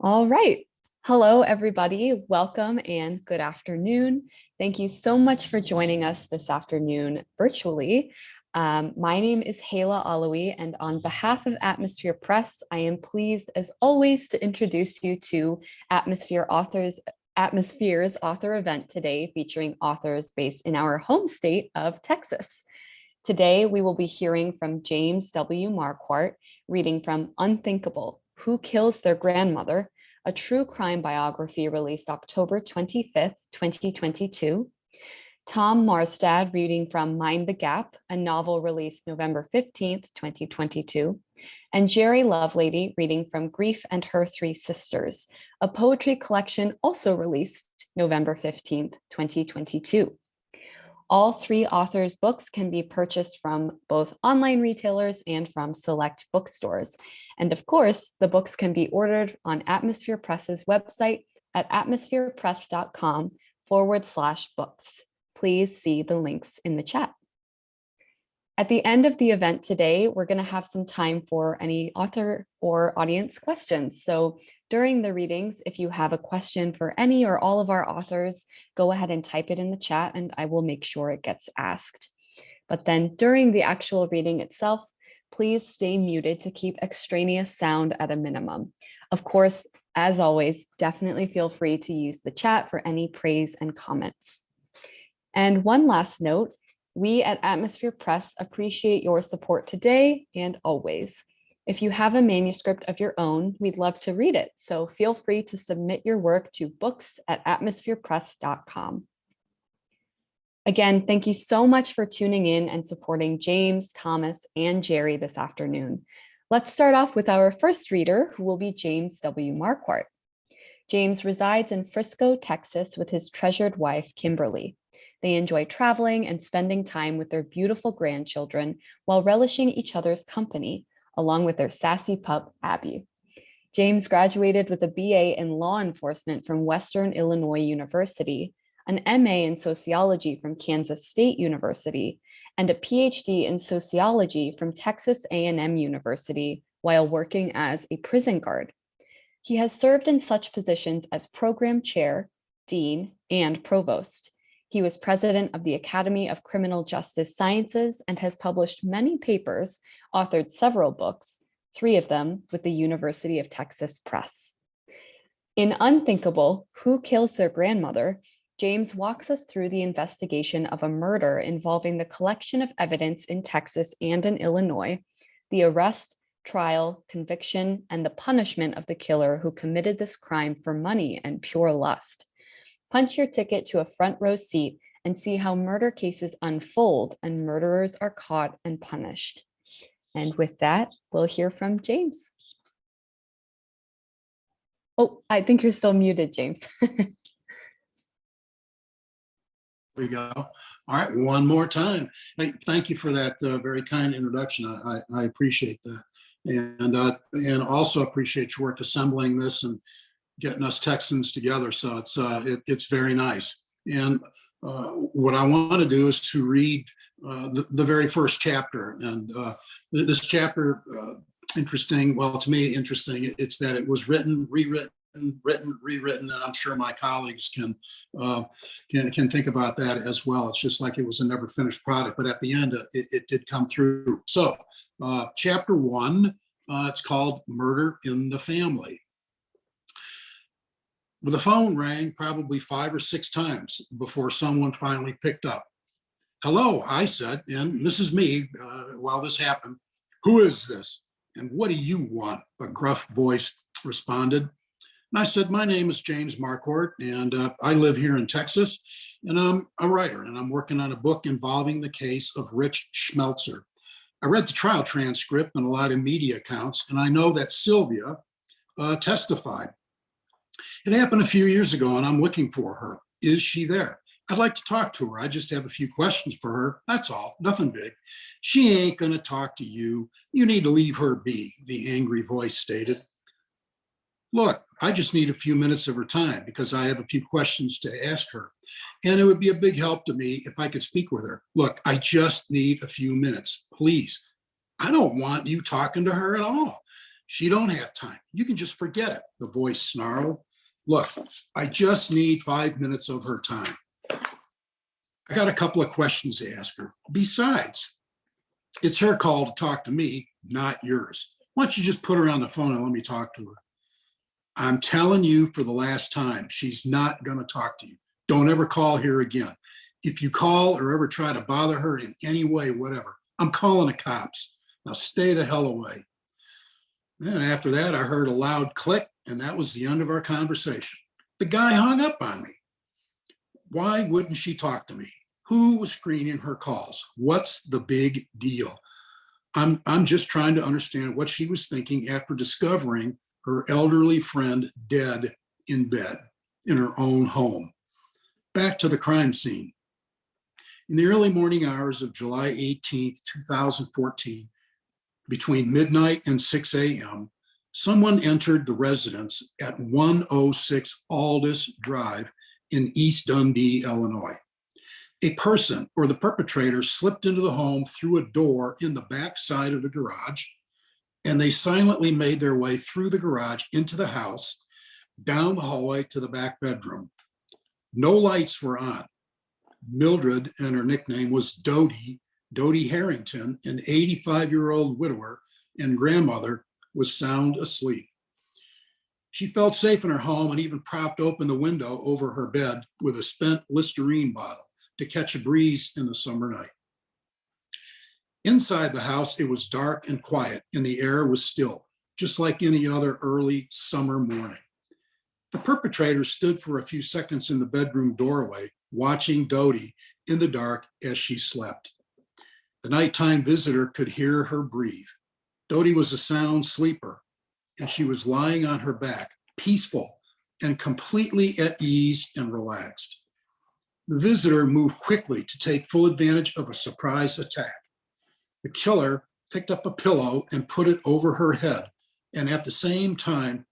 All right. Hello, everybody. Welcome and good afternoon. Thank you so much for joining us this afternoon virtually. My name is Hala Alawi, and on behalf of Atmosphere Press, I am pleased, as always, to introduce you to Atmosphere's author event today, featuring authors based in our home state of Texas. Today, we will be hearing from James W. Marquart, reading from Unthinkable: Who Kills Their Grandmother?, a true crime biography released October 25th, 2022. Tom Marstad reading from Mind the Gap, a novel released November 15th, 2022. And Jerry Lovelady reading from Grief and Her Three Sisters, a poetry collection also released November 15th, 2022. All three authors' books can be purchased from both online retailers and from select bookstores. And of course, the books can be ordered on Atmosphere Press's website at atmospherepress.com/books. Please see the links in the chat. At the end of the event today, we're going to have some time for any author or audience questions. So during the readings, if you have a question for any or all of our authors, go ahead and type it in the chat and I will make sure it gets asked. But then during the actual reading itself, please stay muted to keep extraneous sound at a minimum. Of course, as always, definitely feel free to use the chat for any praise and comments. And one last note, we at Atmosphere Press appreciate your support today and always. If you have a manuscript of your own, we'd love to read it, so feel free to submit your work to books@atmospherepress.com. Again, thank you so much for tuning in and supporting James, Thomas, and Jerry this afternoon. Let's start off with our first reader, who will be James W. Marquart. James resides in Frisco, Texas, with his treasured wife, Kimberly. They enjoy traveling and spending time with their beautiful grandchildren while relishing each other's company, along with their sassy pup, Abby. James graduated with a BA in law enforcement from Western Illinois University, an MA in sociology from Kansas State University, and a PhD in sociology from Texas A&M University while working as a prison guard. He has served in such positions as program chair, dean, and provost. He was president of the Academy of Criminal Justice Sciences and has published many papers, authored several books, 3 of them with the University of Texas Press. In Unthinkable: Who Kills Their Grandmother?, James walks us through the investigation of a murder involving the collection of evidence in Texas and in Illinois, the arrest, trial, conviction, and the punishment of the killer who committed this crime for money and pure lust. Punch your ticket to a front row seat and see how murder cases unfold and murderers are caught and punished. And with that, we'll hear from James. Oh, I think you're still muted, James. There we go. All right, one more time. Hey, thank you for that very kind introduction. I appreciate that. And also appreciate your work assembling this and getting us Texans together. So it's very nice. And what I want to do is to read the very first chapter. And this chapter, interesting, well, to me, interesting, it's that it was written, rewritten, rewritten, and I'm sure my colleagues can think about that as well. It's just like it was a never finished product, but at the end, it did come through. So chapter 1, it's called Murder in the Family. The phone rang probably 5 or 6 times before someone finally picked up. "Hello," I said, "and this is me while this happened." "Who is this? And what do you want?" a gruff voice responded. And I said, "My name is James Marquart, and I live here in Texas, and I'm a writer, and I'm working on a book involving the case of Rich Schmelzer. I read the trial transcript and a lot of media accounts, and I know that Sylvia testified. It happened a few years ago, and I'm looking for her. Is she there? I'd like to talk to her. I just have a few questions for her. That's all, nothing big." "She ain't gonna talk to you. You need to leave her be," the angry voice stated. "Look, I just need a few minutes of her time because I have a few questions to ask her. And it would be a big help to me if I could speak with her. Look, I just need a few minutes, please. I don't want you talking to her at all. She don't have time. You can just forget it, the voice snarled. Look, I just need 5 minutes of her time. I got a couple of questions to ask her. Besides, it's her call to talk to me, not yours. Why don't you just put her on the phone and let me talk to her? I'm telling you for the last time, she's not going to talk to you. Don't ever call here again. If you call or ever try to bother her in any way, whatever, I'm calling the cops. Now stay the hell away. Then after that, I heard a loud click, and that was the end of our conversation. The guy hung up on me. Why wouldn't she talk to me? Who was screening her calls? What's the big deal? I'm just trying to understand what she was thinking after discovering her elderly friend dead in bed in her own home. Back to the crime scene. In the early morning hours of July 18th, 2014, between midnight and 6 a.m., someone entered the residence at 106 Aldous Drive in East Dundee, Illinois. A person or the perpetrator slipped into the home through a door in the back side of the garage, and they silently made their way through the garage into the house, down the hallway to the back bedroom. No lights were on. Mildred, and her nickname was Dodie Harrington, an 85-year-old widower and grandmother, was sound asleep. She felt safe in her home and even propped open the window over her bed with a spent Listerine bottle to catch a breeze in the summer night. Inside the house, it was dark and quiet, and the air was still, just like any other early summer morning. The perpetrator stood for a few seconds in the bedroom doorway, watching Dodie in the dark as she slept. The nighttime visitor could hear her breathe. Dodie was a sound sleeper, and she was lying on her back, peaceful and completely at ease and relaxed. The visitor moved quickly to take full advantage of a surprise attack. The killer picked up a pillow and put it over her head, and at the same time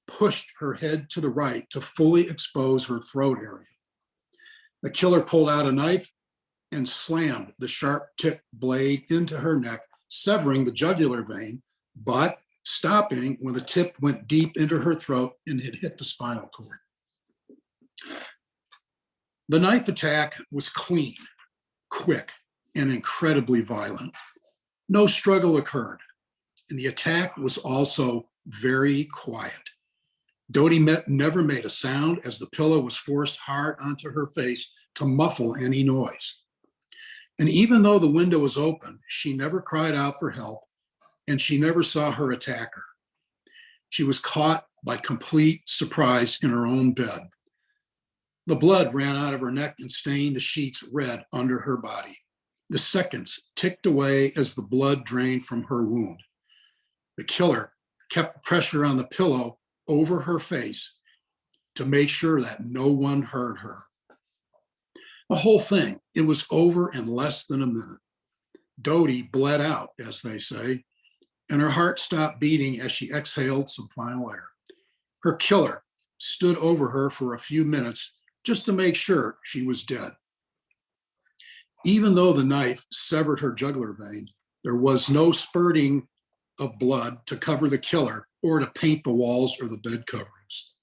pushed her head to the right to fully expose her throat area. The killer pulled out a knife and slammed the sharp-tipped blade into her neck, severing the jugular vein, but stopping when the tip went deep into her throat and it hit the spinal cord. The knife attack was clean, quick, and incredibly violent. No struggle occurred, and the attack was also very quiet. Dodie never made a sound as the pillow was forced hard onto her face to muffle any noise. And even though the window was open, she never cried out for help, and she never saw her attacker. She was caught by complete surprise in her own bed. The blood ran out of her neck and stained the sheets red under her body. The seconds ticked away as the blood drained from her wound. The killer kept pressure on the pillow over her face to make sure that no one heard her. The whole thing, it was over in less than a minute. Dodie bled out, as they say, and her heart stopped beating as she exhaled some final air. Her killer stood over her for a few minutes just to make sure she was dead. Even though the knife severed her jugular vein, there was no spurting of blood to cover the killer or to paint the walls or the bed coverings.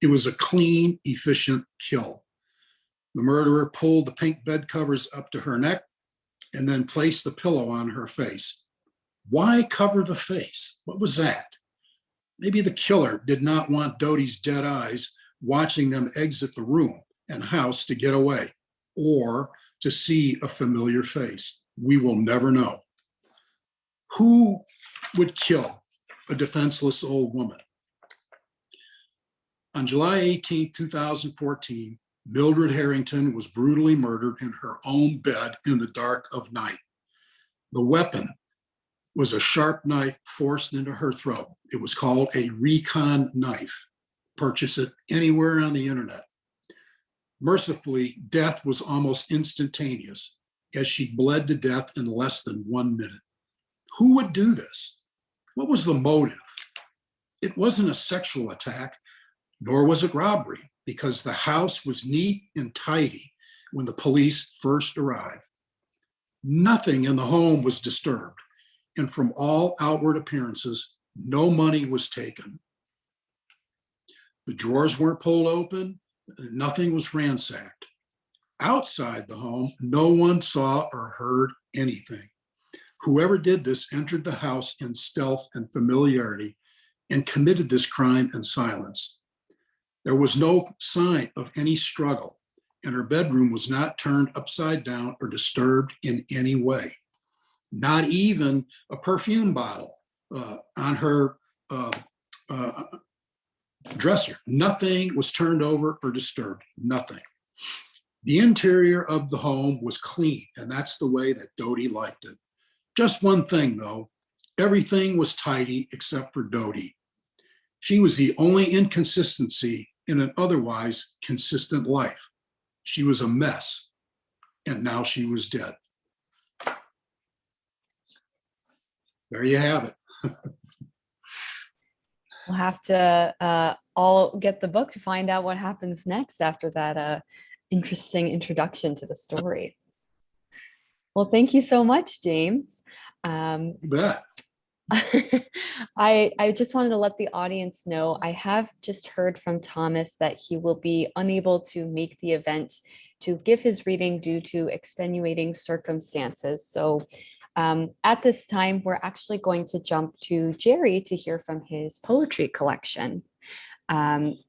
It was a clean, efficient kill. The murderer pulled the pink bed covers up to her neck and then placed the pillow on her face. Why cover the face? What was that? Maybe the killer did not want Dodie's dead eyes watching them exit the room and house to get away, or to see a familiar face. We will never know. Who would kill a defenseless old woman? On July 18, 2014, Mildred Harrington was brutally murdered in her own bed in the dark of night. The weapon was a sharp knife forced into her throat. It was called a recon knife. Purchase it anywhere on the internet. Mercifully, death was almost instantaneous as she bled to death in less than 1 minute. Who would do this? What was the motive? It wasn't a sexual attack, nor was it robbery, because the house was neat and tidy when the police first arrived. Nothing in the home was disturbed, and from all outward appearances, No money was taken. The drawers weren't pulled open. Nothing was ransacked. Outside the home, no one saw or heard anything. Whoever did this entered the house in stealth and familiarity and committed this crime in silence. There was no sign of any struggle, and her bedroom was not turned upside down or disturbed in any way. Not even a perfume bottle on her dresser. Nothing was turned over or disturbed. Nothing. The interior of the home was clean, and that's the way that Dodie liked it. Just one thing, though. Everything was tidy except for Dodie. She was the only inconsistency in an otherwise consistent life. She was a mess, and now she was dead. There you have it. We'll have to all get the book to find out what happens next after that interesting introduction to the story. Well, thank you so much, James. You bet. I just wanted to let the audience know, I have just heard from Thomas that he will be unable to make the event to give his reading due to extenuating circumstances. So at this time, we're actually going to jump to Jerry to hear from his poetry collection.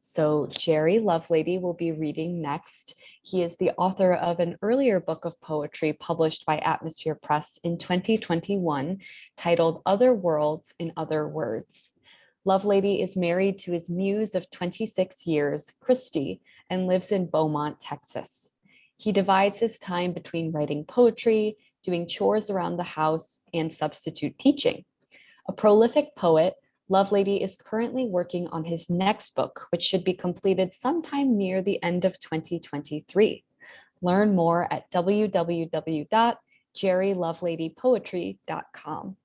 So Jerry Lovelady will be reading next. He is the author of an earlier book of poetry published by Atmosphere Press in 2021, titled Other Worlds in Other Words. Lovelady is married to his muse of 26 years, Christy, and lives in Beaumont, Texas. He divides his time between writing poetry, doing chores around the house, and substitute teaching. A prolific poet, Lovelady is currently working on his next book, which should be completed sometime near the end of 2023. Learn more at www.jerryloveladypoetry.com.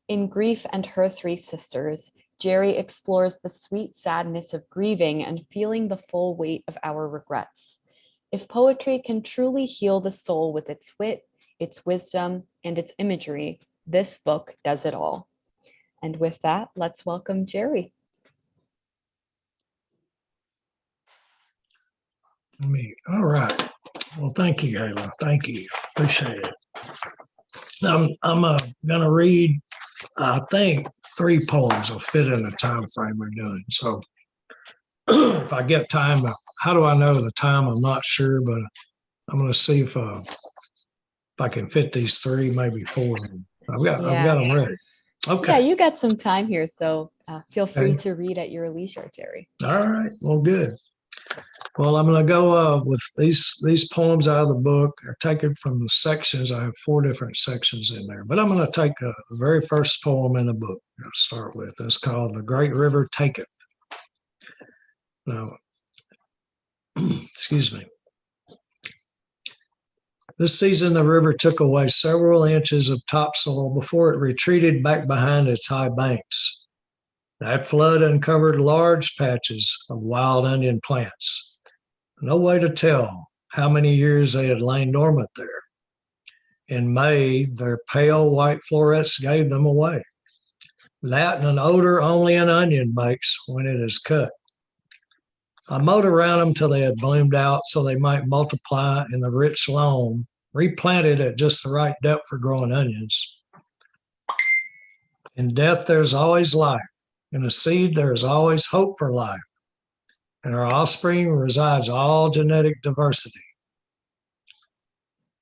In Grief and Her Three Sisters, Jerry explores the sweet sadness of grieving and feeling the full weight of our regrets. If poetry can truly heal the soul with its wit, its wisdom, and its imagery, this book does it all. And with that, let's welcome Jerry. All right. Well, thank you, Hayla. Thank you. Appreciate it. I'm going to read, I think, 3 poems will fit in the time frame we're doing. So if I get time, how do I know the time? I'm not sure, but I'm going to see if I can fit these 3, maybe 4. I've got them ready. Okay. Yeah, you got some time here, so feel free Okay. to read at your leisure, Jerry. All right. Well, good. Well, I'm going to go with these poems out of the book. Are taken from the sections. I have 4 different sections in there, but I'm going to take the very first poem in the book to start with. It's called "The Great River Taketh." Now, excuse me. This season, the river took away several inches of topsoil before it retreated back behind its high banks. That flood uncovered large patches of wild onion plants. No way to tell how many years they had lain dormant there. In May, their pale white florets gave them away. That and an odor only an onion makes when it is cut. I mowed around them till they had bloomed out so they might multiply in the rich loam, replanted at just the right depth for growing onions. In death, there's always life. In a seed, there is always hope for life. In our offspring resides all genetic diversity.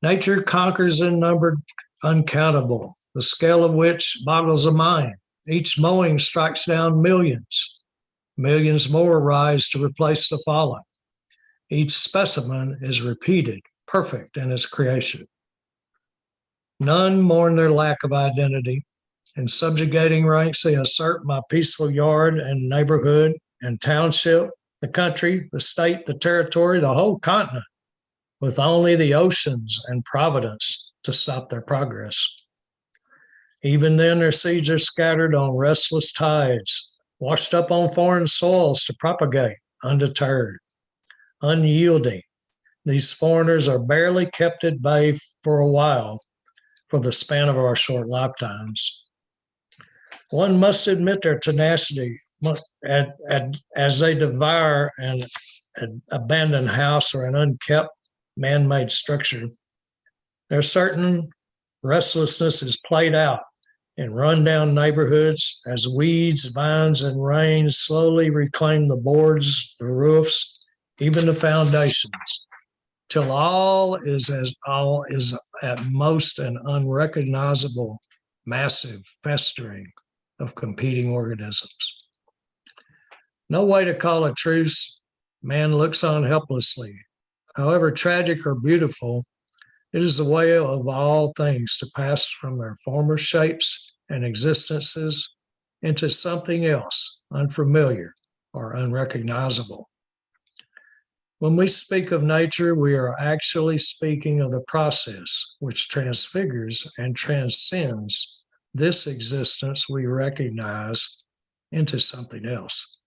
Nature conquers in number uncountable, the scale of which boggles the mind. Each mowing strikes down millions. Millions more rise to replace the fallen. Each specimen is repeated, perfect in its creation. None mourn their lack of identity. In subjugating ranks, they assert my peaceful yard and neighborhood and township, the country, the state, the territory, the whole continent, with only the oceans and Providence to stop their progress. Even then, their seeds are scattered on restless tides, washed up on foreign soils to propagate, undeterred, unyielding. These foreigners are barely kept at bay for a while, for the span of our short lifetimes. One must admit their tenacity as they devour an abandoned house or an unkept man-made structure. Their certain restlessness is played out in rundown neighborhoods as weeds, vines, and rain slowly reclaim the boards, the roofs, even the foundations, till all is at most an unrecognizable, massive festering of competing organisms. No way to call a truce. Man looks on helplessly. However tragic or beautiful, it is the way of all things to pass from their former shapes and existences into something else, unfamiliar or unrecognizable. When we speak of nature, we are actually speaking of the process which transfigures and transcends this existence we recognize into something else.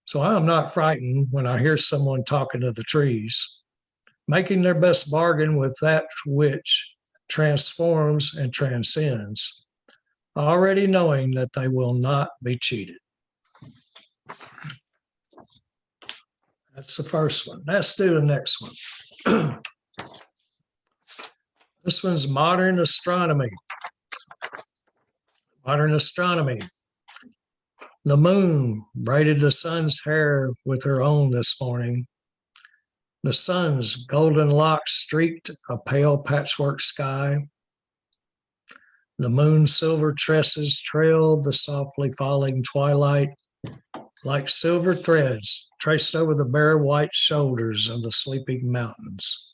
So I'm not frightened when I hear someone talking to the trees, making their best bargain with that which transforms and transcends, already knowing that they will not be cheated. That's the first one. Let's do the next one. This one's modern astronomy. Modern astronomy. The moon braided the sun's hair with her own this morning. The sun's golden locks streaked a pale patchwork sky. The moon's silver tresses trailed the softly falling twilight like silver threads traced over the bare white shoulders of the sleeping mountains.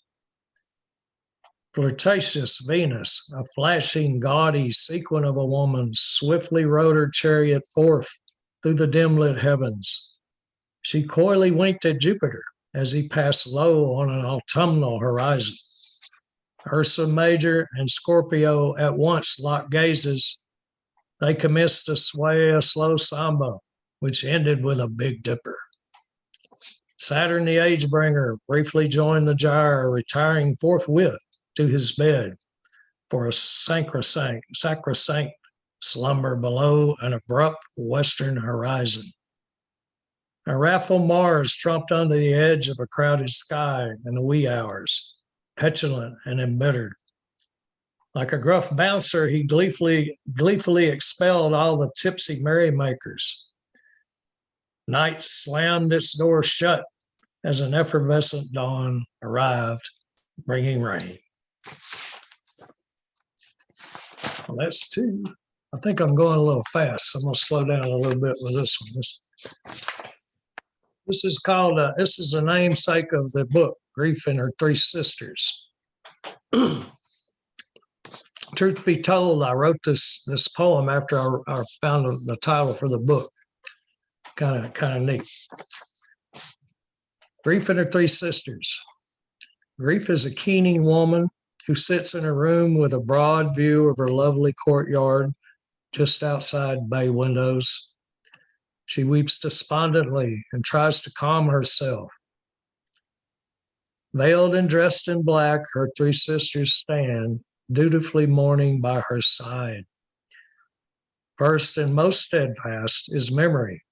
Flirtatious Venus, a flashing, gaudy sequin of a woman, swiftly rode her chariot forth through the dim-lit heavens. She coyly winked at Jupiter as he passed low on an autumnal horizon. Ursa Major and Scorpio at once locked gazes. They commenced to sway a slow samba, which ended with a Big Dipper. Saturn the Age-bringer briefly joined the gyre, retiring forthwith to his bed for a sacrosanct slumber below an abrupt western horizon. A wrathful Mars trumped under the edge of a crowded sky in the wee hours, petulant and embittered. Like a gruff bouncer, he gleefully expelled all the tipsy merrymakers. Night slammed its door shut as an effervescent dawn arrived, bringing rain. Well, that's two. I think I'm going a little fast, so I'm going to slow down a little bit with this one. This is called, this is the namesake of the book, Grief and Her Three Sisters. Truth be told, I wrote this poem after I found the title for the book. Kind of neat. Grief and Her Three Sisters. Grief is a keening woman who sits in a room with a broad view of her lovely courtyard just outside bay windows. She weeps despondently and tries to calm herself. Veiled and dressed in black, her three sisters stand, dutifully mourning by her side. First and most steadfast is Memory,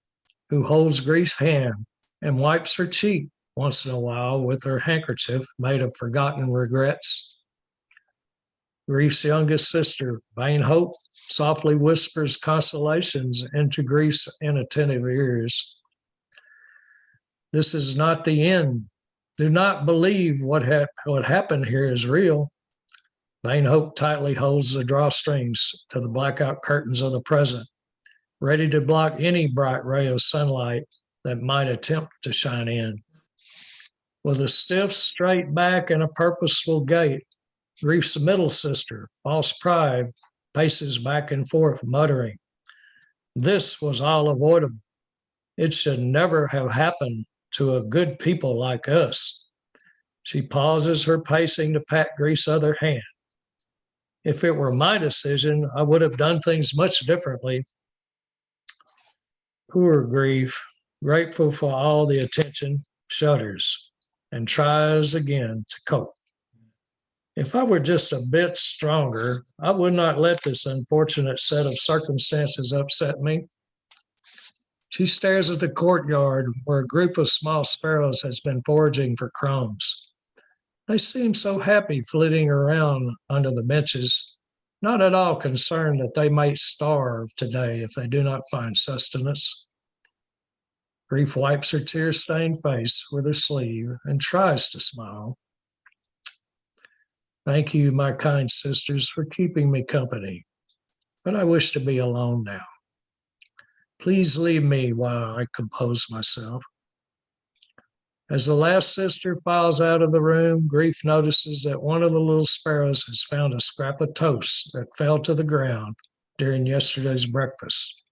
who holds Grief's hand and wipes her cheek once in a while with her handkerchief made of forgotten regrets. Grief's youngest sister, Vain Hope, softly whispers consolations into Grief's inattentive ears. This is not the end. Do not believe what happened here is real. Vain Hope tightly holds the drawstrings to the blackout curtains of the present, ready to block any bright ray of sunlight that might attempt to shine in. With a stiff, straight back and a purposeful gait, Grief's middle sister, False Pride, paces back and forth, muttering, "This was all avoidable. It should never have happened to a good people like us." She pauses her pacing to pat Grief's other hand. If it were my decision, I would have done things much differently. Poor Grief, grateful for all the attention, shudders and tries again to cope. If I were just a bit stronger, I would not let this unfortunate set of circumstances upset me. She stares at the courtyard where a group of small sparrows has been foraging for crumbs. They seem so happy flitting around under the benches, not at all concerned that they might starve today if they do not find sustenance. Grief wipes her tear-stained face with her sleeve and tries to smile. Thank you, my kind sisters, for keeping me company, but I wish to be alone now. Please leave me while I compose myself. As the last sister files out of the room, Grief notices that one of the little sparrows has found a scrap of toast that fell to the ground during yesterday's breakfast.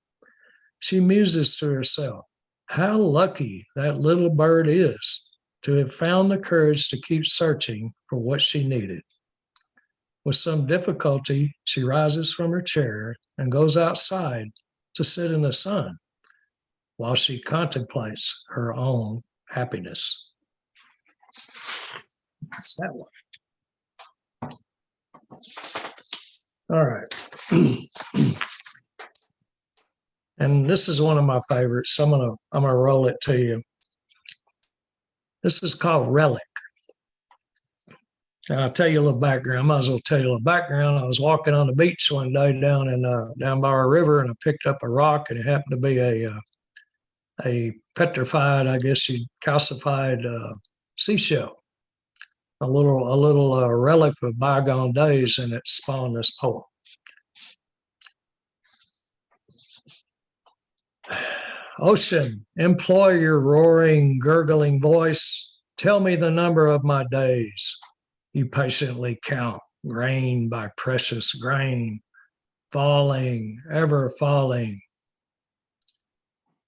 She muses to herself, how lucky that little bird is to have found the courage to keep searching for what she needed. With some difficulty, she rises from her chair and goes outside to sit in the sun while she contemplates her own happiness. That's that one. All right. And this is one of my favorites. So I'm gonna roll it to you. This is called Relic. And I'll tell you a little background. I might as well tell you a little background. I was walking on the beach one day down by a river, and I picked up a rock, and it happened to be a petrified, I guess you calcified seashell. A little relic of bygone days, and it spawned this poem. Ocean, employ your roaring, gurgling voice. Tell me the number of my days. You patiently count grain by precious grain, falling, ever falling.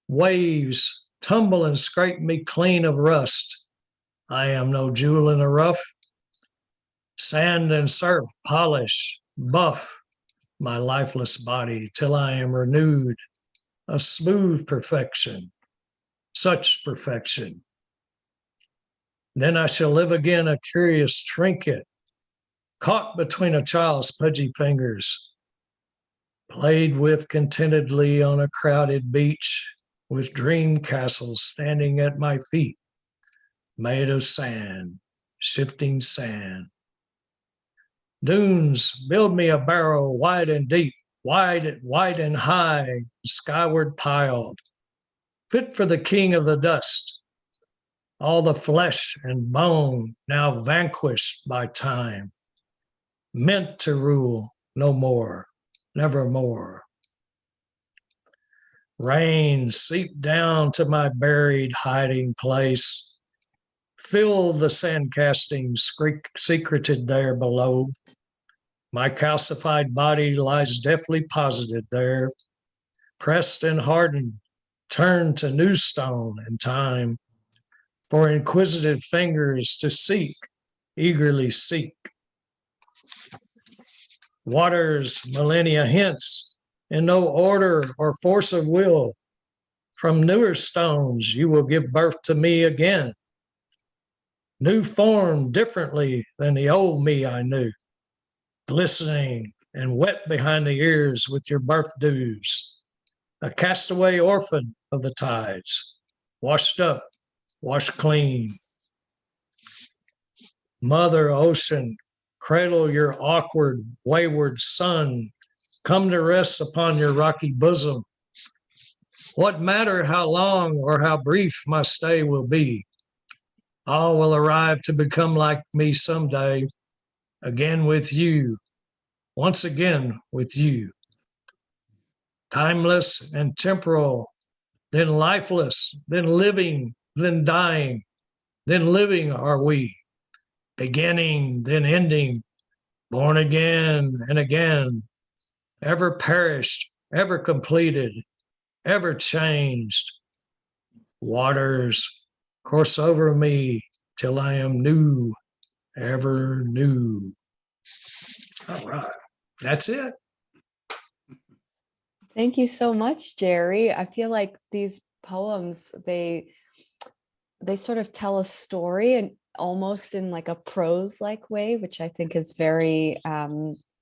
Waves tumble and scrape me clean of rust. I am no jewel in the rough. Sand and surf polish, buff my lifeless body till I am renewed. A smooth perfection, such perfection. Then I shall live again a curious trinket, caught between a child's pudgy fingers, played with contentedly on a crowded beach, with dream castles standing at my feet, made of sand, shifting sand. Dunes, build me a barrow wide and deep, wide and high, skyward piled, fit for the king of the dust. All the flesh and bone now vanquished by time, meant to rule no more, nevermore. Rain seep down to my buried hiding place, fill the sand castings secreted there below. My calcified body lies deftly posited there, pressed and hardened, turned to new stone in time, for inquisitive fingers to seek, eagerly seek. Waters millennia hence, in no order or force of will, from newer stones you will give birth to me again, new form differently than the old me I knew, glistening and wet behind the ears with your birth dews, a castaway orphan of the tides, washed up, washed clean. Mother Ocean, cradle your awkward, wayward son, come to rest upon your rocky bosom. What matter how long or how brief my stay will be? All will arrive to become like me someday, again with you, once again with you. Timeless and temporal, then lifeless, then living, then dying, then living are we. Beginning, then ending, born again and again, ever perished, ever completed, ever changed. Waters course over me till I am new, ever new. All right, that's it. Thank you so much, Jerry. I feel like these poems, they sort of tell a story almost in like a prose-like way, which I think is very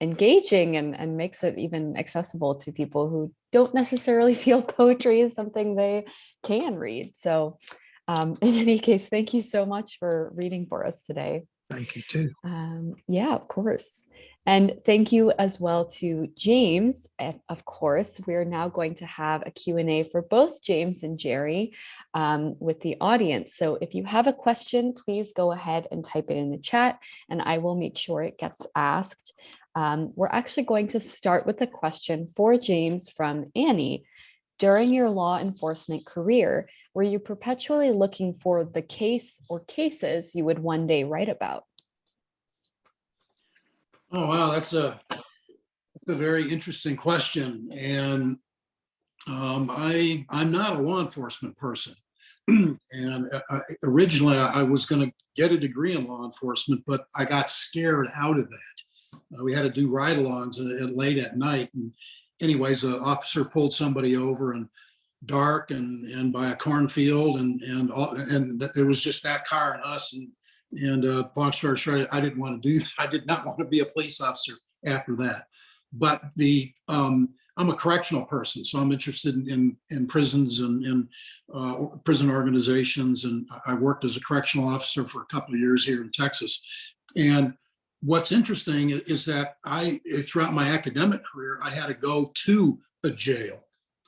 engaging and makes it even accessible to people who don't necessarily feel poetry is something they can read. So in any case, thank you so much for reading for us today. Thank you too. Yeah, of course. And thank you as well to James. Of course, we're now going to have a Q&A for both James and Jerry with the audience. So if you have a question, please go ahead and type it in the chat and I will make sure it gets asked. We're actually going to start with a question for James from Annie. During your law enforcement career, were you perpetually looking for the case or cases you would one day write about? Oh, wow, that's a very interesting question. And I'm not a law enforcement person. And originally I was going to get a degree in law enforcement, but I got scared out of that. We had to do ride-alongs late at night. And anyways, an officer pulled somebody over and dark and by a cornfield and there was just that car and us and long story short, I didn't want to do that. I did not want to be a police officer after that. But I'm a correctional person, so I'm interested in prisons and in prison organizations. And I worked as a correctional officer for a couple of years here in Texas. And what's interesting is that throughout my academic career, I had to go to a jail.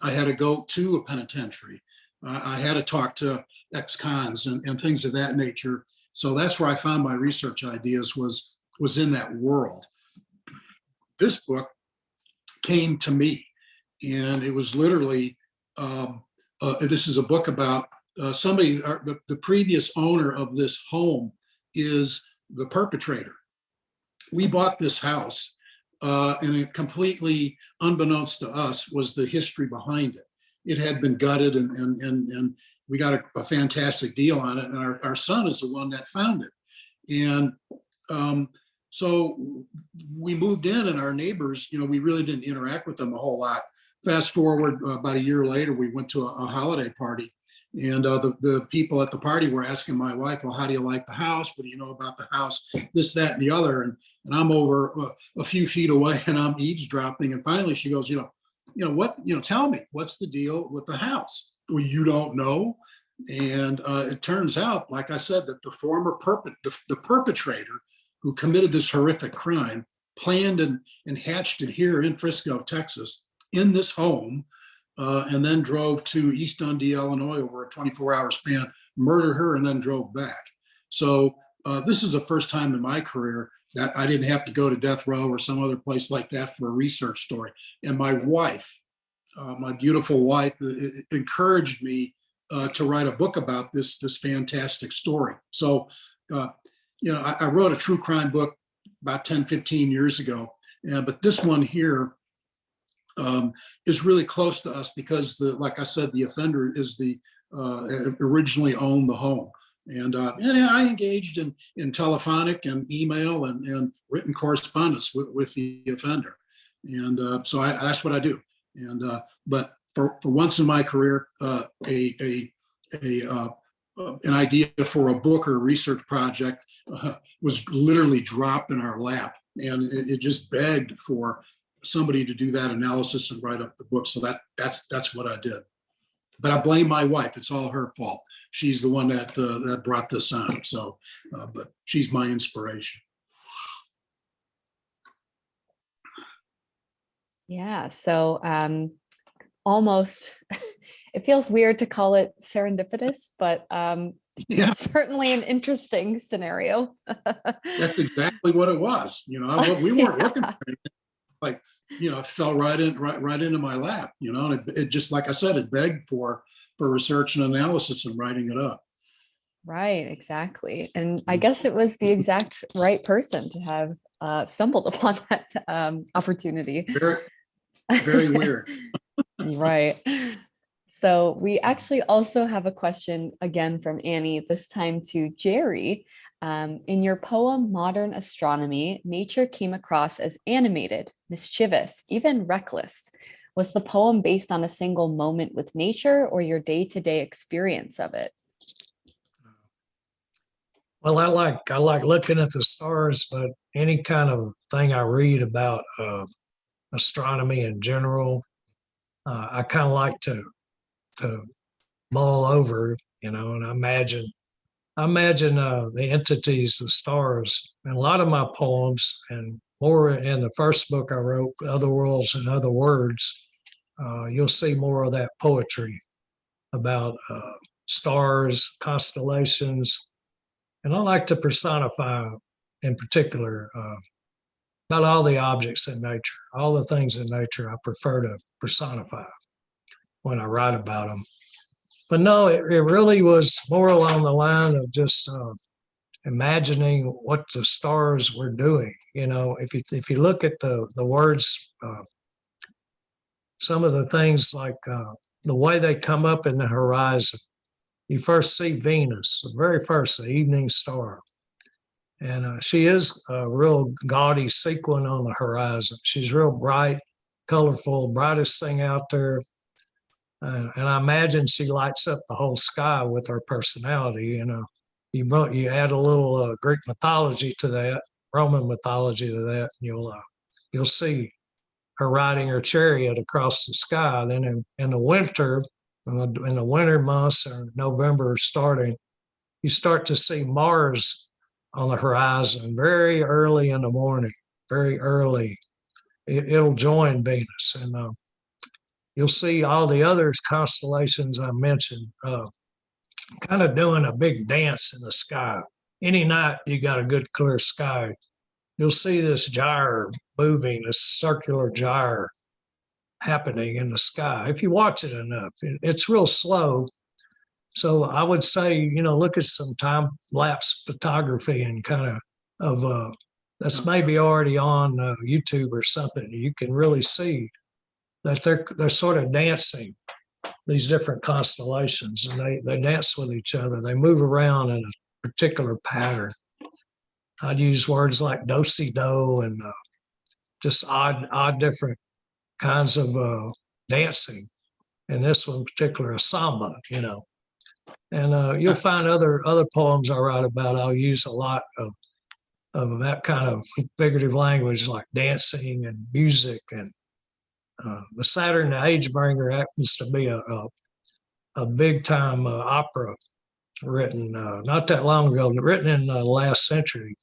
I had to go to a penitentiary. I had to talk to ex-cons and things of that nature. So that's where I found my research ideas was in that world. This book came to me, and it was literally, this is a book about somebody, the previous owner of this home is the perpetrator. We bought this house, and it completely unbeknownst to us was the history behind it. It had been gutted and we got a fantastic deal on it. And our son is the one that found it. And so we moved in and our neighbors, we really didn't interact with them a whole lot. Fast forward about a year later, we went to a holiday party. And the people at the party were asking my wife, well, how do you like the house? What do you know about the house? This, that, and the other. And I'm over a few feet away and I'm eavesdropping. And finally she goes, tell me, what's the deal with the house? Well, you don't know. And it turns out, like I said, that the perpetrator who committed this horrific crime planned and hatched it here in Frisco, Texas, in this home, and then drove to East Dundee, Illinois over a 24-hour span, murdered her, and then drove back. So this is the first time in my career that I didn't have to go to death row or some other place like that for a research story. And my wife, my beautiful wife, encouraged me to write a book about this fantastic story. So, I wrote a true crime book about 10, 15 years ago, but this one here is really close to us because, like I said, the offender is originally owned the home. And I engaged in telephonic and email and written correspondence with the offender. And so that's what I do. And but for once in my career, an idea for a book or a research project was literally dropped in our lap, and it just begged for somebody to do that analysis and write up the book. So that's what I did. But I blame my wife. It's all her fault. She's the one that brought this on. So, but she's my inspiration. Yeah. So almost, it feels weird to call it serendipitous, but Yeah, certainly an interesting scenario. that's exactly what it was. We weren't looking for anything. Like, it fell right into my lap. And it just, like I said, it begged for research and analysis and writing it up. Right, exactly. And I guess it was the exact right person to have stumbled upon that opportunity. Very, very weird. Right. So we actually also have a question again from Annie, this time to Jerry. In your poem, Modern Astronomy, nature came across as animated, mischievous, even reckless. Was the poem based on a single moment with nature or your day-to-day experience of it? Well, I like looking at the stars, but any kind of thing I read about astronomy in general, I kind of like to mull over, and I imagine the entities, the stars, and a lot of my poems, and more in the first book I wrote, Other Worlds and Other Words, you'll see more of that poetry about stars, constellations, and I like to personify, in particular, about all the objects in nature, all the things in nature. I prefer to personify when I write about them. But no, it really was more along the line of just imagining what the stars were doing. If you look at the words, some of the things like the way they come up in the horizon. You first see Venus, the very first, the evening star. And she is a real gaudy sequin on the horizon. She's real bright, colorful, brightest thing out there. And I imagine she lights up the whole sky with her personality. You add a little Greek mythology to that, Roman mythology to that, and you'll see her riding her chariot across the sky. Then in the winter, in the winter months, or November starting, you start to see Mars on the horizon very early in the morning, very early. It'll join Venus, and you'll see all the other constellations I mentioned kind of doing a big dance in the sky. Any night you got a good clear sky, you'll see this gyre moving, this circular gyre happening in the sky. If you watch it enough, it's real slow. So I would say, look at some time lapse photography and kind of that's maybe already on YouTube or something. You can really see that they're sort of dancing, these different constellations, and they dance with each other. They move around in a particular pattern. I'd use words like do-si-do and just odd different kinds of dancing. And this one in particular, a samba, And you'll find other poems I write about. I'll use a lot of that kind of figurative language, like dancing and music. And the Saturn the Age Bringer happens to be a big time opera written not that long ago, written in the last century,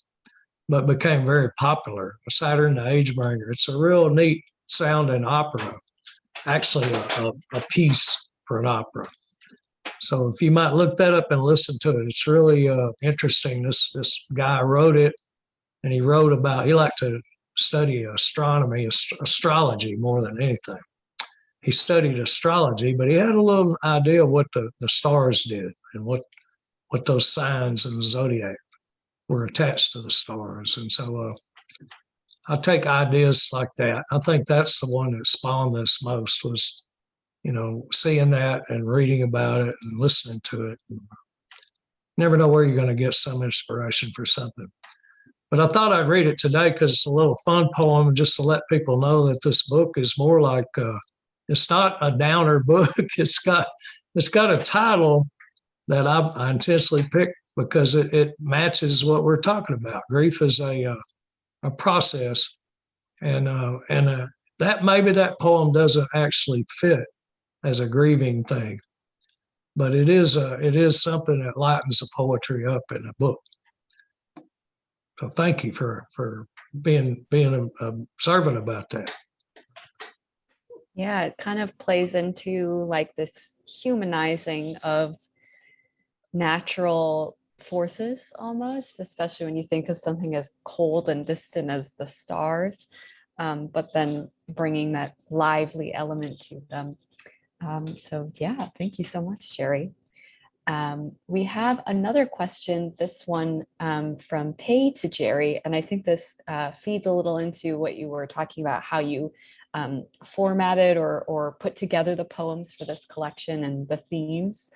but became very popular. Saturn the Age Bringer. It's a real neat sounding opera, actually a piece for an opera. So if you might look that up and listen to it, it's really interesting. This guy wrote it, and he liked to study astronomy, astrology more than anything. He studied astrology, but he had a little idea of what the stars did and what those signs in the zodiac were attached to the stars. And so I take ideas like that. I think that's the one that spawned this most was, seeing that and reading about it and listening to it. You never know where you're going to get some inspiration for something. But I thought I'd read it today because it's a little fun poem, just to let people know that this book is more like it's not a downer book. It's got a title that I intentionally picked because it matches what we're talking about. Grief is a process, and that maybe that poem doesn't actually fit as a grieving thing, but it is something that lightens the poetry up in a book. So thank you for being observant about that. Yeah, it kind of plays into like this humanizing of natural forces almost, especially when you think of something as cold and distant as the stars, but then bringing that lively element to them. So yeah, thank you so much, Jerry. We have another question, this one from Pay to Jerry, and I think this feeds a little into what you were talking about, how you formatted or put together the poems for this collection and the themes.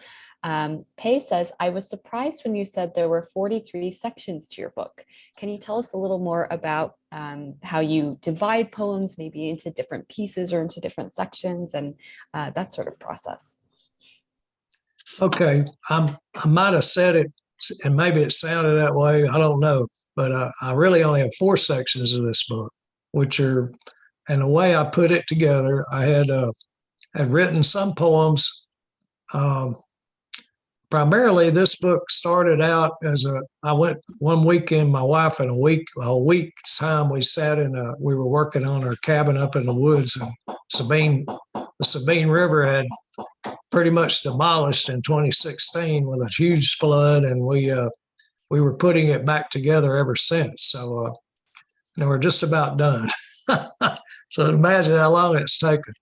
Pay says, I was surprised when you said there were 43 sections to your book. Can you tell us a little more about how you divide poems maybe into different pieces or into different sections and that sort of process? Okay, I might have said it and maybe it sounded that way, I don't know, but I really only have 4 sections of this book, which are, and the way I put it together, I had written some poems. Primarily, this book started out as I went one weekend, my wife, and a week's time, we were working on our cabin up in the woods, and the Sabine River had pretty much demolished in 2016 with a huge flood, and we were putting it back together ever since. So, and we're just about done. So imagine how long it's taken.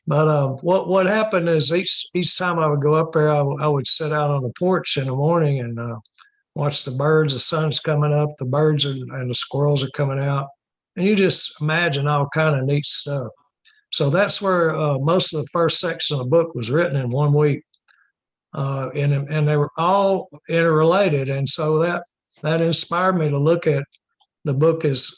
But what happened is each time I would go up there, I would sit out on the porch in the morning and watch the birds. The sun's coming up, the birds and the squirrels are coming out, and you just imagine all kind of neat stuff. So that's where most of the first section of the book was written in 1 week, and they were all interrelated, and so that inspired me to look at the book as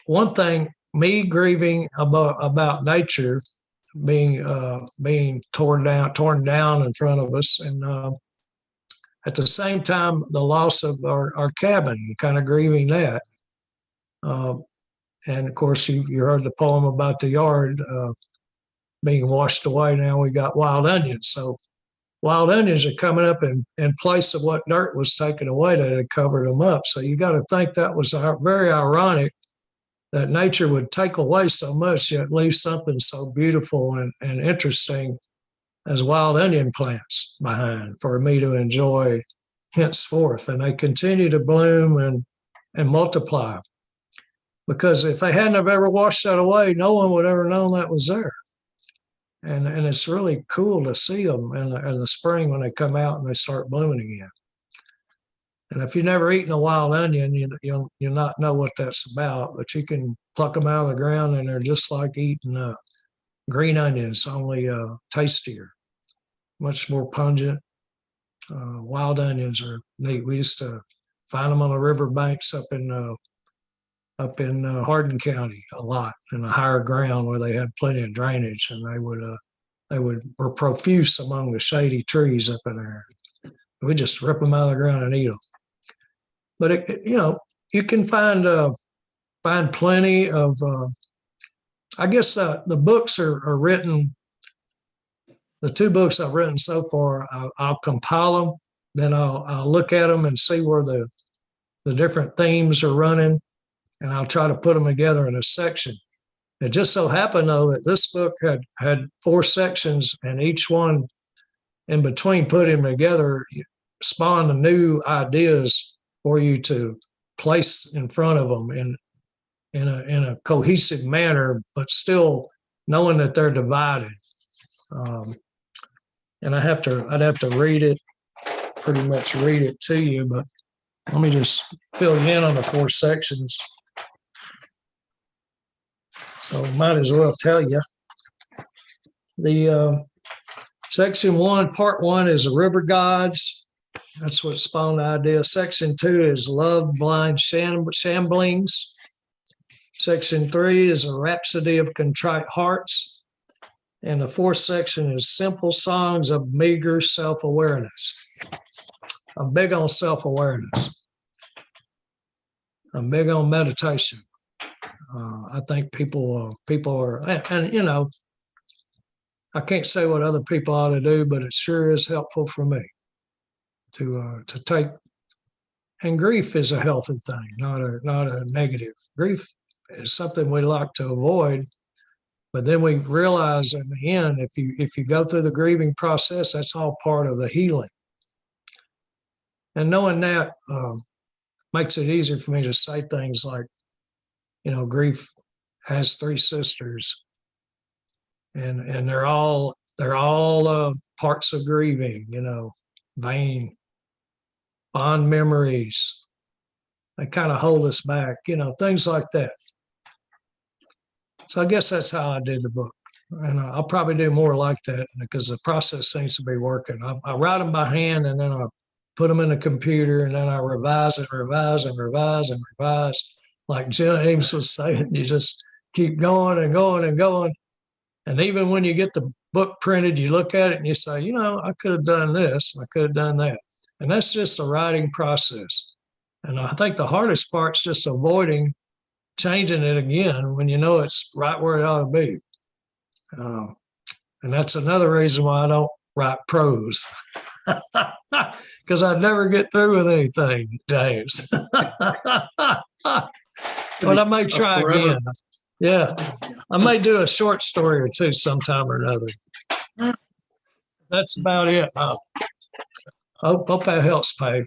one thing. Me grieving about nature being torn down in front of us, and at the same time the loss of our cabin, kind of grieving that. And of course, you heard the poem about the yard being washed away. Now we got wild onions. So wild onions are coming up in place of what dirt was taken away that had covered them up. So you got to think that was very ironic that nature would take away so much, yet leave something so beautiful and interesting as wild onion plants behind for me to enjoy henceforth. And they continue to bloom and multiply. Because if they hadn't have ever washed that away, no one would ever known that was there. And it's really cool to see them in the spring when they come out and they start blooming again. And if you've never eaten a wild onion, you'll not know what that's about, but you can pluck them out of the ground and they're just like eating green onions, only tastier, much more pungent. Wild onions are neat. We used to find them on the river banks up in Hardin County a lot, in the higher ground where they had plenty of drainage, and they were profuse among the shady trees up in there. We just rip them out of the ground and eat them. But you can find plenty of. I guess the books are written. The 2 books I've written so far, I'll compile them, then I'll look at them and see where the different themes are running, and I'll try to put them together in a section. It just so happened, though, that this book had 4 sections, and each one in between putting them together spawned new ideas for you to place in front of them in a cohesive manner, but still knowing that they're divided. And I'd have to read it, pretty much read it to you, but let me just fill you in on the 4 sections. So might as well tell you. The section 1, part 1 is the river gods. That's what spawned the idea. Section 2 is love blind shamblings. Section 3 is a rhapsody of contrite hearts. And the 4th section is simple songs of meager self-awareness. I'm big on self-awareness. I'm big on meditation. I think people are, and I can't say what other people ought to do, but it sure is helpful for me to take. And grief is a healthy thing, not a negative. Grief is something we like to avoid, but then we realize in the end, if you go through the grieving process, that's all part of the healing. And knowing that makes it easier for me to say things like, grief has 3 sisters, and they're all parts of grieving. Vain, fond memories. They kind of hold us back. Things like that. So I guess that's how I did the book, and I'll probably do more like that because the process seems to be working. I write them by hand, and then I put them in the computer, and then I revise and revise and revise and revise. Like James was saying, you just keep going and going and going. And even when you get the book printed, you look at it and you say, you know, I could have done this, I could have done that. And that's just a writing process. And I think the hardest part is just avoiding changing it again when you know it's right where it ought to be. And that's another reason why I don't write prose, because I'd never get through with anything, James. But I may try again. Yeah, I may do a short story or two sometime or another. That's about it. Hope that helps, Pay.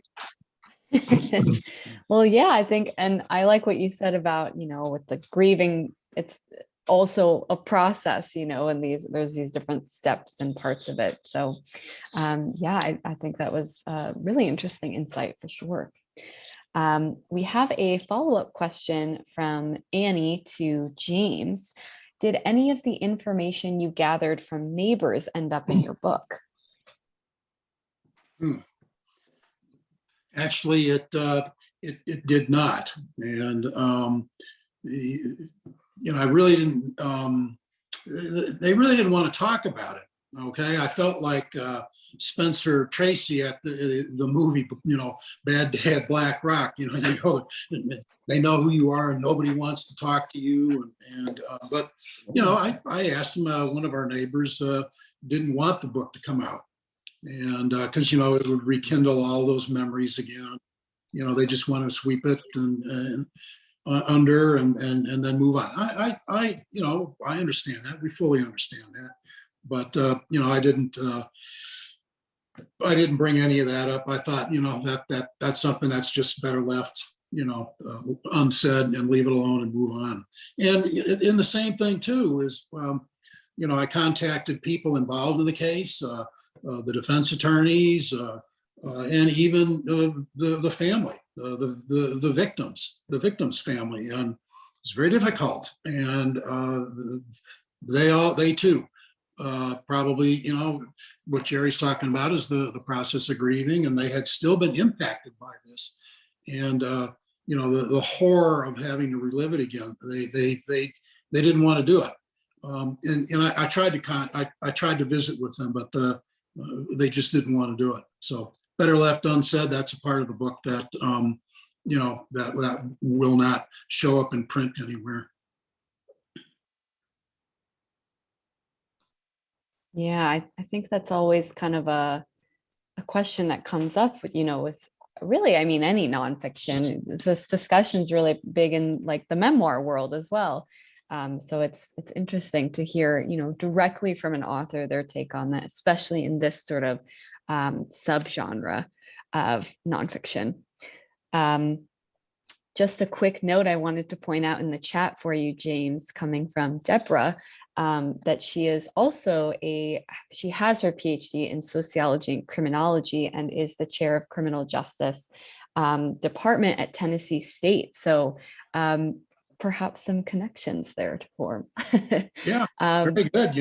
Well, yeah, I think, and I like what you said about, with the grieving, it's also a process, and there's these different steps and parts of it. So yeah, I think that was a really interesting insight for sure. We have a follow-up question from Annie to James. Did any of the information you gathered from neighbors end up in your book? Actually, it did not, and I really didn't. They really didn't want to talk about it. Okay, I felt like Spencer Tracy at the movie, Bad Dad, Black Rock. They know who you are, and nobody wants to talk to you. But I asked them. One of our neighbors didn't want the book to come out. And because it would rekindle all those memories again. They just want to sweep it and under and then move on. I understand that. We fully understand that. But I didn't bring any of that up. I thought that's something that's just better left unsaid and leave it alone and move on. And in the same thing too is I contacted people involved in the case. The defense attorneys, and even the family, the victim's family, and it's very difficult. And they too probably, what Jerry's talking about is the process of grieving, and they had still been impacted by this, and the horror of having to relive it again. They didn't want to do it, and I tried to visit with them, but they just didn't want to do it. So better left unsaid. That's a part of the book that that will not show up in print anywhere. Yeah, I think that's always kind of a question that comes up with really, any nonfiction. This discussion's really big in like the memoir world as well. So it's interesting to hear, directly from an author, their take on that, especially in this sort of subgenre of nonfiction. Just a quick note I wanted to point out in the chat for you, James, coming from Deborah, that she has her PhD in sociology and criminology and is the chair of criminal justice department at Tennessee State. So perhaps some connections there to form. Yeah, very good.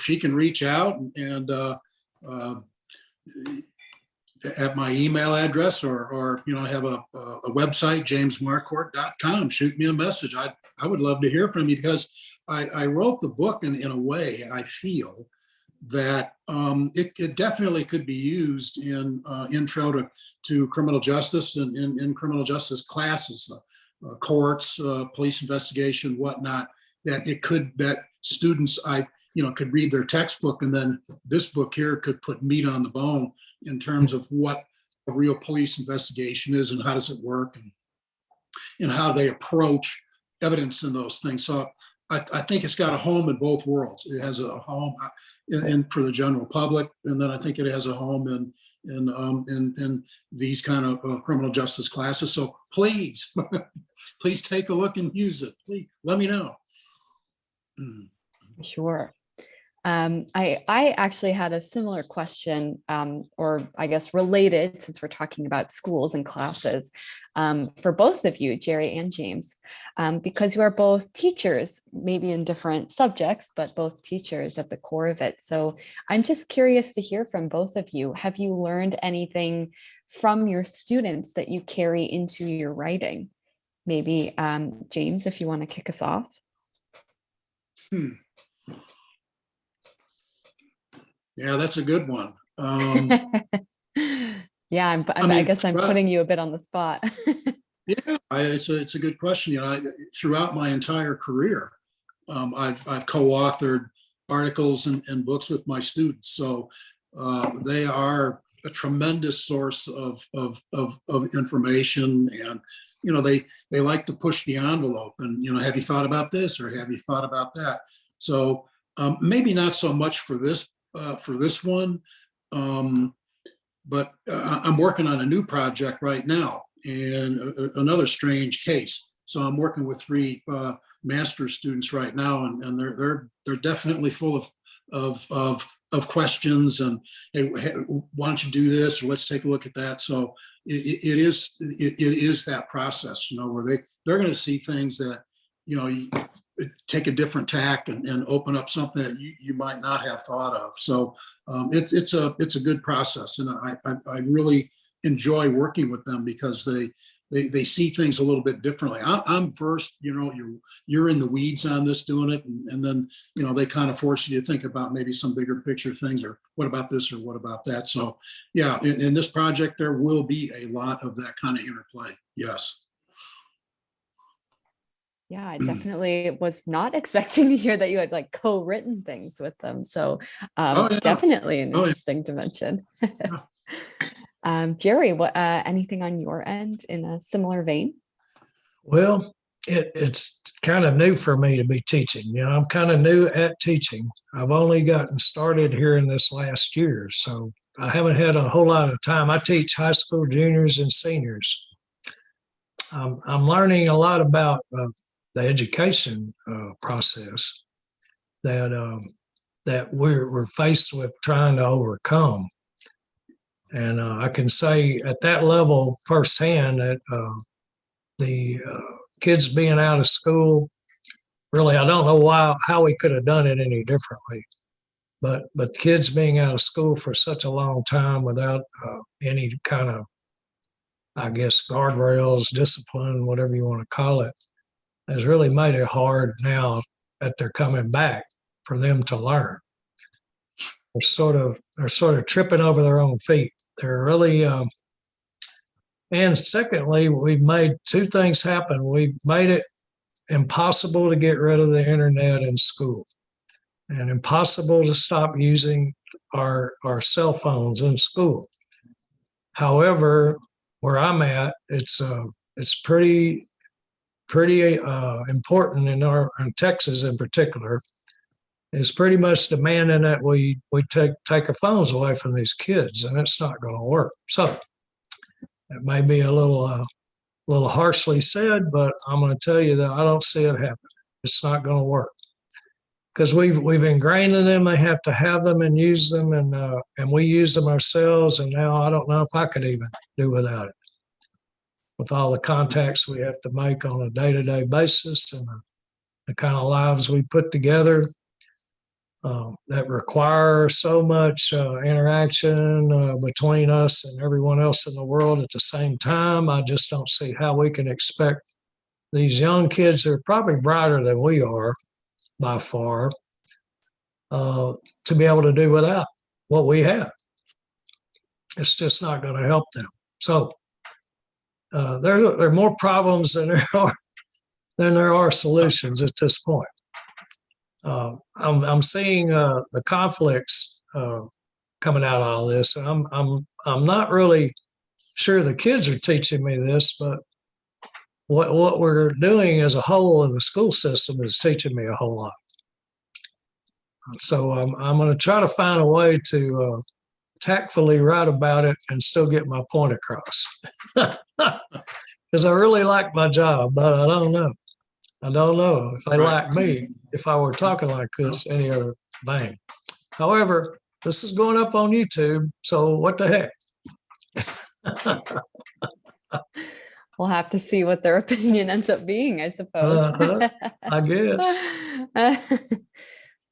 She can reach out and at my email address or I have a website, jamesmarquart.com. Shoot me a message. I would love to hear from you, because I wrote the book in a way I feel that it definitely could be used in intro to criminal justice and in criminal justice classes. Courts, police investigation, whatnot, that students could read their textbook, and then this book here could put meat on the bone in terms of what a real police investigation is and how does it work and how they approach evidence in those things. So I think it's got a home in both worlds. It has a home for the general public, and then I think it has a home in these kind of criminal justice classes. So please, please take a look and use it. Please let me know. Sure. I actually had a similar question, or I guess related, since we're talking about schools and classes, for both of you, Jerry and James, because you are both teachers, maybe in different subjects, but both teachers at the core of it. So I'm just curious to hear from both of you. Have you learned anything from your students that you carry into your writing? Maybe James, if you want to kick us off. Yeah, that's a good one. Yeah, I I mean, guess I'm putting you a bit on the spot. yeah, it's a good question. Throughout my entire career, I've co-authored articles and books with my students. So they are a tremendous source of information, and they like to push the envelope. And have you thought about this, or have you thought about that? So maybe not so much for this one. Um, but I'm working on a new project right now, and another strange case. So I'm working with three master's students right now, and they're definitely full of questions, and hey, why don't you do this, or let's take a look at that. So it is that process, where they're going to see things that you take a different tack and open up something that you might not have thought of. So it's a good process, and I really enjoy working with them because they see things a little bit differently. I'm first, you're in the weeds on this, doing it, and then they kind of force you to think about maybe some bigger picture things, or what about this, or what about that. So yeah, in this project there will be a lot of that kind of interplay. Yes. Yeah, I definitely was not expecting to hear that you had like co-written things with them. So Oh yeah. definitely an Oh yeah. interesting dimension. Yeah. Jerry, what anything on your end in a similar vein? Well, it's kind of new for me to be teaching. I'm kind of new at teaching. I've only gotten started here in this last year, so I haven't had a whole lot of time. I teach high school juniors and seniors. I'm learning a lot about the education process that that we're faced with trying to overcome. And I can say at that level firsthand that the kids being out of school, really, I don't know how we could have done it any differently. But kids being out of school for such a long time without any kind of, I guess, guardrails, discipline, whatever you want to call it, has really made it hard now that they're coming back for them to learn. They're sort of tripping over their own feet. They're really and secondly, we've made two things happen. We've made it impossible to get rid of the internet in school, and impossible to stop using our cell phones in school. However, where I'm at, it's pretty important in Texas in particular. It's pretty much demanding that we take our phones away from these kids, and it's not going to work. So it may be a little harshly said, but I'm going to tell you that I don't see it happen. It's not going to work because we've ingrained in them they have to have them and use them, and we use them ourselves. And now I don't know if I could even do without it, with all the contacts we have to make on a day-to-day basis, and the kind of lives we put together that require so much interaction between us and everyone else in the world at the same time. I just don't see how we can expect these young kids that are probably brighter than we are by far to be able to do without what we have. It's just not going to help them. So there are more problems than there are solutions at this point. I'm seeing the conflicts coming out of all this, and I'm not really sure the kids are teaching me this, but what we're doing as a whole in the school system is teaching me a whole lot. So I'm going to try to find a way to tactfully write about it and still get my point across. Because I really like my job, but I don't know. I don't know if they like me if I were talking like this any other vein. However, this is going up on YouTube, so what the heck? We'll have to see what their opinion ends up being, I suppose. I guess.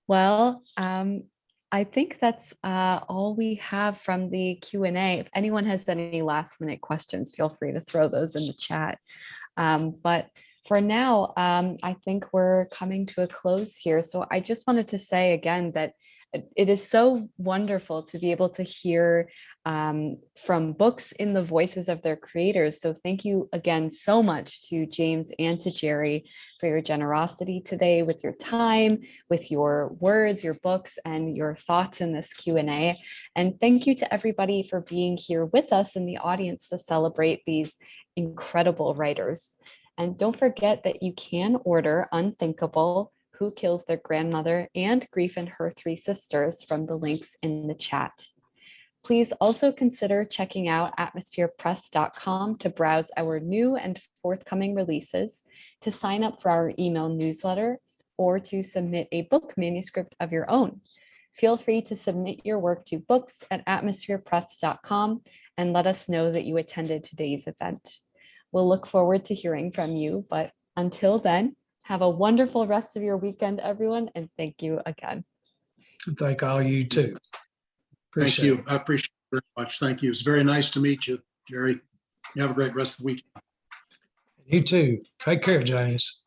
Well, I think that's all we have from the Q&A. If anyone has any last minute questions, feel free to throw those in the chat. But for now, I think we're coming to a close here. So I just wanted to say again that it is so wonderful to be able to hear from books in the voices of their creators. So thank you again so much to James and to Jerry for your generosity today with your time, with your words, your books, and your thoughts in this Q&A. And thank you to everybody for being here with us in the audience to celebrate these incredible writers. And don't forget that you can order Unthinkable, Who Kills Their Grandmother, and Grief and Her Three Sisters from the links in the chat. Please also consider checking out atmospherepress.com to browse our new and forthcoming releases, to sign up for our email newsletter, or to submit a book manuscript of your own. Feel free to submit your work to books@atmospherepress.com and let us know that you attended today's event. We'll look forward to hearing from you, but until then, have a wonderful rest of your weekend, everyone, and thank you again. Thank all you too. Thank you. I appreciate it very much. Thank you. It's very nice to meet you, Jerry. You have a great rest of the week. You too. Take care, James.